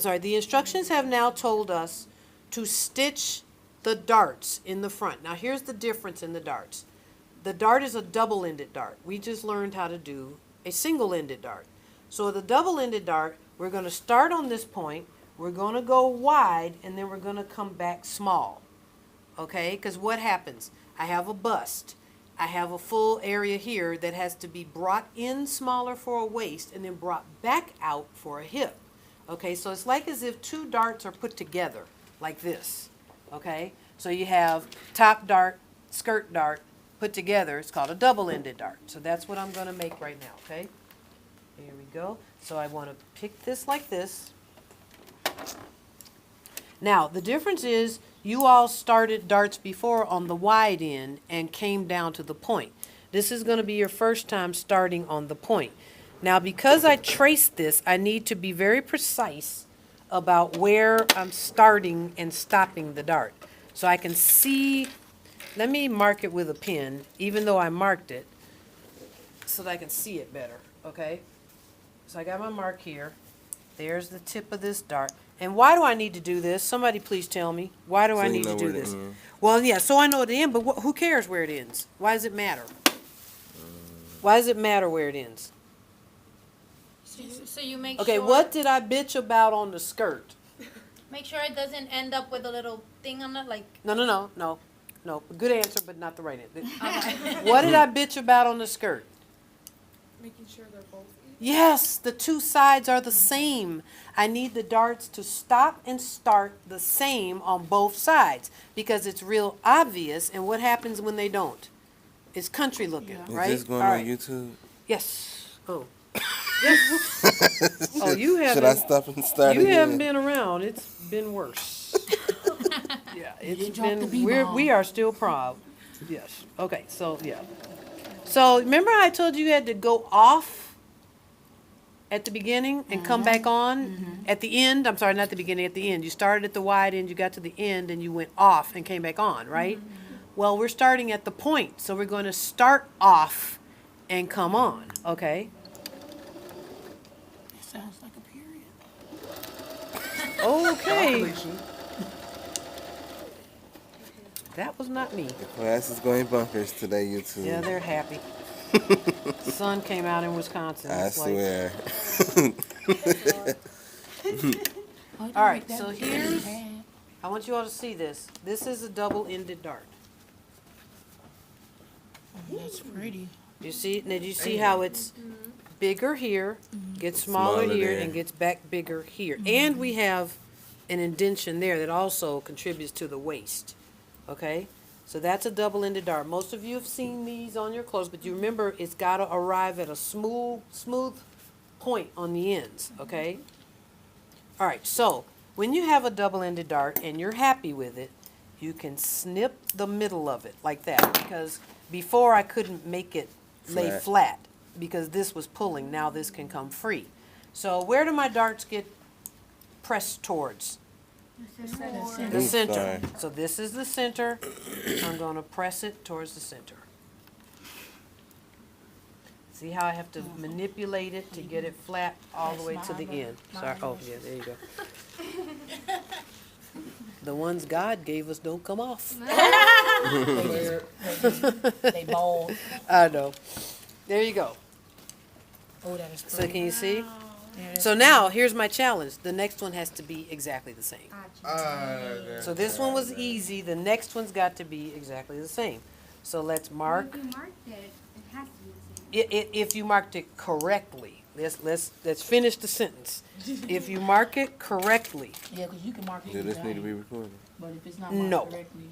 the instructions have now told us to stitch the darts in the front. Now here's the difference in the darts. The dart is a double-ended dart. We just learned how to do a single-ended dart. So the double-ended dart, we're going to start on this point, we're going to go wide, and then we're going to come back small. Okay? Because what happens? I have a bust. I have a full area here that has to be brought in smaller for a waist and then brought back out for a hip. Okay? So it's like as if two darts are put together, like this. Okay? So you have top dart, skirt dart, put together. It's called a double-ended dart. So that's what I'm going to make right now, okay? Here we go. So I want to pick this like this. Now, the difference is you all started darts before on the wide end and came down to the point. This is going to be your first time starting on the point. Now, because I traced this, I need to be very precise about where I'm starting and stopping the dart. So I can see. Let me mark it with a pen, even though I marked it, so that I can see it better, okay? So I got my mark here. There's the tip of this dart. And why do I need to do this? Somebody please tell me. Why do I need to do this? Well, yeah, so I know the end, but who cares where it ends? Why does it matter? Why does it matter where it ends? So you make Okay, sure. what did I bitch about on the skirt? Make sure it doesn't end up with a little thing on it, like. No. Good answer, but not the right answer. What did I bitch about on the skirt? Making sure they're both even. Yes, the two sides are the same. I need the darts to stop and start the same on both sides because it's real obvious. And what happens when they don't? It's country looking, right? Is this going All on right. YouTube? Yes. Oh. Yes. Oh, you haven't. Should I stop and start You again? haven't been around. It's been worse. Yeah, it's been. We are still proud. Yes. Okay. So yeah. So remember how I told you had to go off at the beginning and come back on at the end? I'm sorry, not the beginning, at the end. You started at the wide end, you got to the end, and you went off and came back on, right? Well, we're starting at the point, so we're going to start off and come on, okay? It sounds like a period. Okay. That was not me. The class is going bunkers today, YouTube. Yeah, they're happy. The sun came out in Wisconsin. I It's like- swear. All right, so here's, I want you all to see this. This is a double-ended dart. That's pretty. You see, now do you see how it's bigger here, gets smaller Smaller here, there. and gets back bigger here? And we have an indention there that also contributes to the waist, okay? So that's a double-ended dart. Most of you have seen these on your clothes, but you remember it's got to arrive at a smooth point on the ends, okay? All right, so when you have a double-ended dart and you're happy with it, you can snip the middle of it like that, because before I couldn't make it lay flat because this was pulling. Now this can come free. So where do my darts get pressed towards? The center. Sorry. So this is the center. I'm going to press it towards the center. See how I have to manipulate it to get it flat all the way to the end. Sorry. Oh, yeah, there you go. The ones God gave us don't come off. They bold. I know. There you go. Oh, that is So pretty. can you see? So now, here's my challenge. The next one has to be exactly the same. So this one was easy. The next one's got to be exactly the same. So let's mark. If you marked it, it has to be the same. If you marked it correctly. Let's finish the sentence. If you mark it correctly. Yeah, because you can mark it. Do this need to be recorded? But if it's not No. marked correctly.